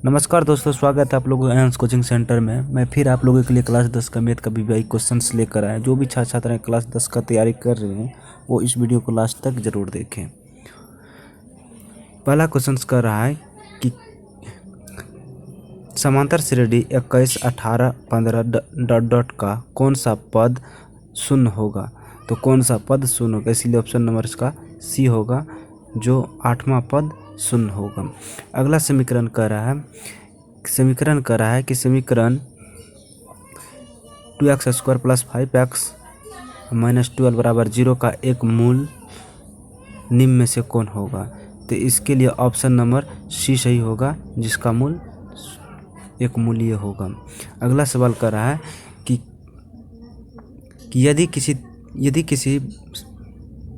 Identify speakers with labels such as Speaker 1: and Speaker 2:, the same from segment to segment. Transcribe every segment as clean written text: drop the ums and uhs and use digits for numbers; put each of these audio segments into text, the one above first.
Speaker 1: नमस्कार दोस्तों, स्वागत है आप लोगों का एंस कोचिंग सेंटर में। मैं फिर आप लोगों के लिए क्लास 10 का मैथ का वीवीआई क्वेश्चंस लेकर आया। जो भी छात्र छात्राएं क्लास 10 का तैयारी कर रहे हैं वो इस वीडियो को लास्ट तक जरूर देखें। पहला क्वेश्चंस कर रहा है कि समांतर श्रेणी 21, 18, 15 डॉट डॉट का कौन सा पद शून्य होगा। तो कौन सा पद शून्य होगा, इसीलिए ऑप्शन नंबर इसका सी होगा, जो 8वां पद शून्य होगा। अगला समीकरण कर रहा है कि समीकरण 2x² + 5x - 12 बराबर 0 का एक मूल निम्न में से कौन होगा। तो इसके लिए ऑप्शन नंबर सी सही होगा, जिसका मूल एक मूल्य होगा। अगला सवाल कर रहा है कि यदि किसी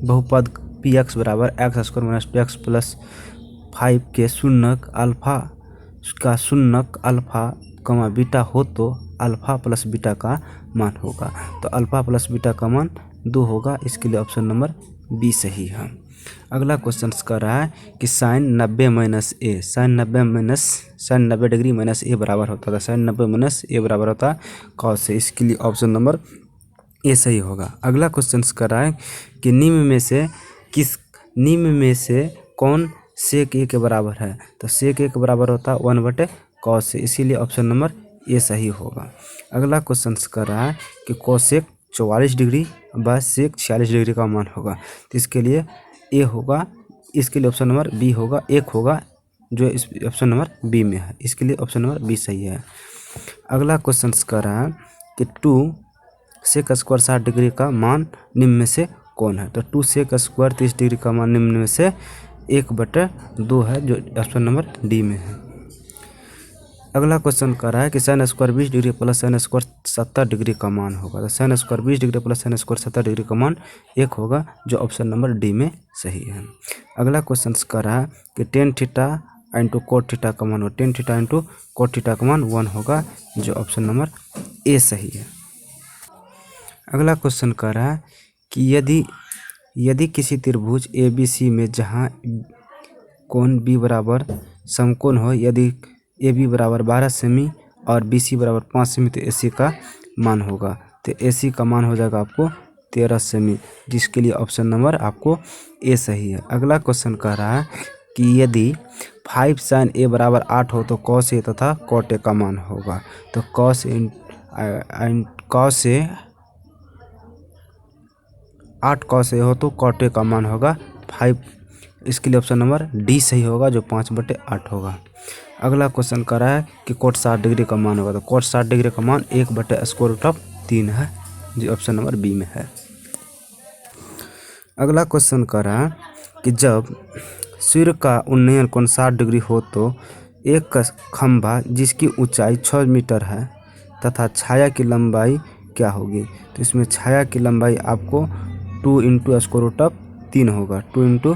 Speaker 1: बहुपद px बराबर x² - 2x + 5 के शून्यक अल्फा, बीटा हो तो अल्फा प्लस बीटा का मान होगा। तो अल्फा प्लस बीटा का मान 2 होगा, इसके लिए ऑप्शन नंबर बी सही है। अगला क्वेश्चन कर रहा है कि sin 90 डिग्री माइनस ए बराबर होता है। sin 90 - ए बराबर होता है cos ए, इसके लिए ऑप्शन नंबर ए सही होगा। अगला क्वेश्चन कर रहा है कि निम्न में से कौन sec a के बराबर है। तो sec a के बराबर होता है 1/cos ए, इसीलिए ऑप्शन नंबर ए सही होगा। अगला क्वेश्चन कर रहा है कि cosec 44 डिग्री व sec 46 डिग्री का मान होगा। तो इसके लिए ए होगा, इसके लिए ऑप्शन नंबर बी होगा, एक होगा जो इस ऑप्शन नंबर बी में है, इसके लिए ऑप्शन नंबर बी सही है। अगला क्वेश्चन कर रहा है कि 2 sec² 60 डिग्री का मान निम्न में से कौन है। तो 2 sec² 30 डिग्री का मान निम्न में से 1/2 है, जो ऑप्शन नंबर डी में है। अगला क्वेश्चन कर रहा है कि sin² 20 degree plus sin² 70 degree का मान होगा। तो sin² 20 degree plus sin² 70 degree का मान 1 होगा, जो ऑप्शन नंबर डी में सही है। अगला क्वेश्चन कर रहा है कि tan theta into cot theta का मान हो, tan theta into cot theta का मान 1 होगा, जो ऑप्शन नंबर ए सही है। अगला क्वेश्चन कर रहा है कि यदि किसी त्रिभुज ABC में जहाँ कोण B बराबर समकोण हो, यदि AB बराबर 12 सेमी और BC बराबर 5 सेमी, तो AC का मान होगा। तो AC का मान हो जाएगा आपको 13 सेमी, जिसके लिए ऑप्शन नंबर आपको ए सही है। अगला क्वेश्चन कह रहा है कि यदि 5 sin A बराबर 8 हो तो cos A तथा cot A का मान होगा। तो cos A 8 cos A हो तो cot A का मान होगा 5, इसके लिए ऑप्शन नंबर डी सही होगा, जो 5/8 होगा। अगला क्वेश्चन कर रहा है कि cot 60 डिग्री का मान होगा। तो cot 60 डिग्री का मान 1/√3 है, जो ऑप्शन नंबर बी में है। अगला क्वेश्चन कर रहा है कि जब सूर्य का उन्नयन कोण 60 डिग्री हो तो एक खंभा जिसकी ऊंचाई 6 मीटर है तथा छाया की लंबाई क्या होगी। तो इसमें छाया की लंबाई आपको 2 × √3 होगा, 2 ×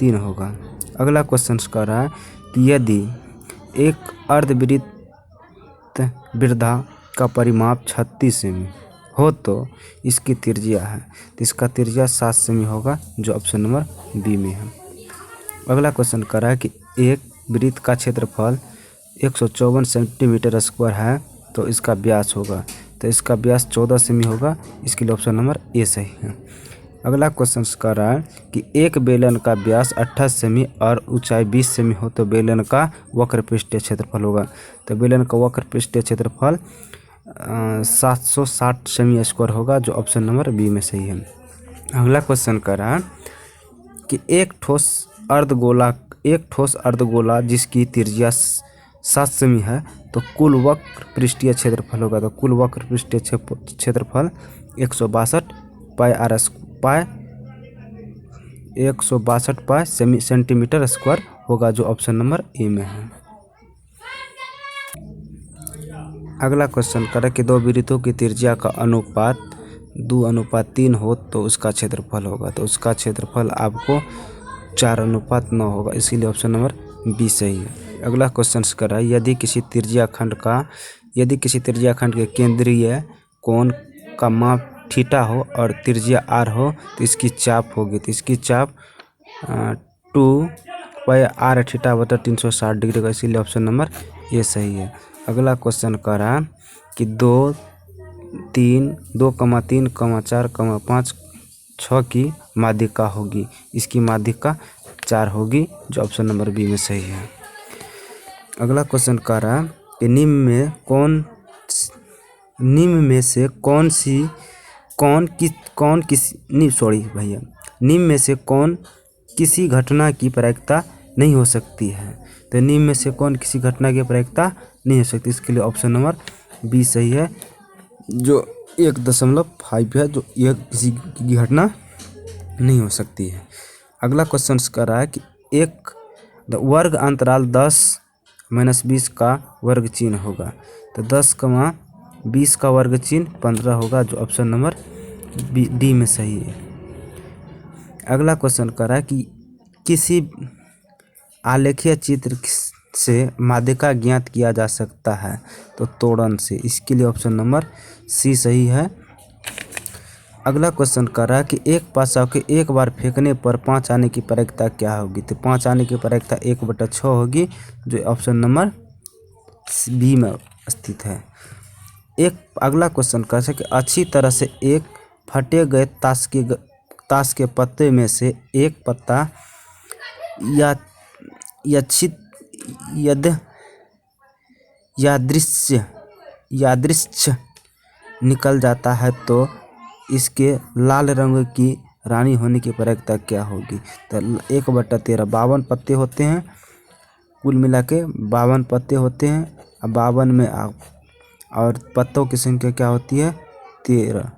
Speaker 1: √3 होगा। अगला क्वेश्चन कर रहा है कि यदि एक अर्धवृत्त वृत्ता का परिमाप 36 सेमी हो तो इसकी त्रिज्या है। तो इसका त्रिज्या 7 सेमी होगा, जो ऑप्शन नंबर बी में है। अगला क्वेश्चन कर रहा है कि एक वृत्त का क्षेत्रफल 154 सेंटीमीटर स्क्वायर है, तो इसका व्यास होगा। तो इसका व्यास 14 सेमी होगा, इसके लिए ऑप्शन नंबर ए सही है। अगला क्वेश्चन कर रहा है कि एक बेलन का व्यास 28 सेमी और ऊंचाई 20 सेमी हो तो बेलन का वक्र पृष्ठीय क्षेत्रफल होगा। तो बेलन का वक्र पृष्ठीय क्षेत्रफल 760 सेमी स्क्वायर होगा, जो ऑप्शन नंबर बी में सही है। अगला क्वेश्चन कर रहा है कि एक ठोस अर्धगोला जिसकी त्रिज्या 7 सेमी है, तो कुल वक्र पृष्ठीय क्षेत्रफल होगा। तो कुल वक्र पृष्ठीय क्षेत्रफल 162 पाई सेंटीमीटर स्क्वायर होगा, जो ऑप्शन नंबर ए में है। अगला क्वेश्चन करें कि दो वृत्तों की त्रिज्या का अनुपात 2:3 हो तो उसका क्षेत्रफल होगा। तो उसका क्षेत्रफल आपको 4:9 होगा, इसीलिए ऑप्शन नंबर बी सही है। अगला क्वेश्चन कर रहा है यदि किसी त्रिज्या खंड के केंद्रीय कोण का माप थीटा हो और त्रिज्या आर हो तो इसकी चाप होगी। तो इसकी चाप 2 पाई आर थीटा बटा 360 डिग्री का, इसीलिए ऑप्शन नंबर ए सही है। अगला क्वेश्चन कह रहा है कि 2, 3, 4, 5, 6 की माध्यिका होगी। इसकी माध्यिका 4 होगी, जो ऑप्शन नंबर बी में सही है। अगला क्वेश्चन कह रहा है कि निम्न में से कौन किसी घटना की प्रायिकता नहीं हो सकती है। तो निम्न में से कौन किसी घटना की प्रायिकता नहीं हो सकती, इसके लिए ऑप्शन नंबर बी सही है, जो 1.5 है, जो यह किसी की घटना नहीं हो सकती है। अगला क्वेश्चन कर रहा है कि एक वर्ग अंतराल 10-20 का वर्ग चिन्ह होगा। तो 10, 20 का वर्ग चिन्ह 15 होगा, जो ऑप्शन नंबर डी में सही है। अगला क्वेश्चन कर रहा है कि किसी आलेखीय चित्र से माध्यिका ज्ञात किया जा सकता है। तो तोड़न से, इसके लिए ऑप्शन नंबर सी सही है। अगला क्वेश्चन कर रहा है कि एक पासा के एक बार फेंकने पर 5 आने की प्रायिकता क्या होगी। तो 5 आने की प्रायिकता 1/6 होगी, जो ऑप्शन नंबर बी में स्थित है। अगला क्वेश्चन कर रहा है कि अच्छी तरह से एक फटे गए ताश के पत्ते में से एक पत्ता यादृच्छिक निकल जाता है, तो इसके लाल रंग की रानी होने की प्रायिकता क्या होगी। तो 1/13 52 पत्ते होते हैं, कुल मिला के 52 पत्ते होते हैं। अब 52 में और पत्तों की संख्या क्या होती है, 13।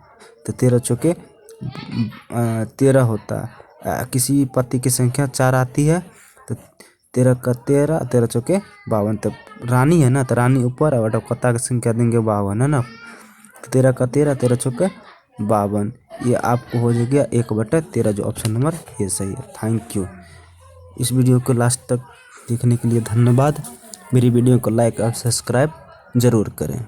Speaker 1: तो 13 चौके 13 होता है। किसी पत्ती की संख्या 4 आती है, तो 13 का 13, 13 चौके 52। तो रानी है ना, तो रानी ऊपर और पत्ता की संख्या देंगे 52 है ना। तो 13 का 13, 13 चौके 52, ये आपको हो गया 1/13, जो ऑप्शन नंबर ए सही है। Thank you. इस वीडियो को लास्ट तक देखने के लिए धन्यवाद। मेरी वीडियो को लाइक और सब्सक्राइब ज़रूर करें।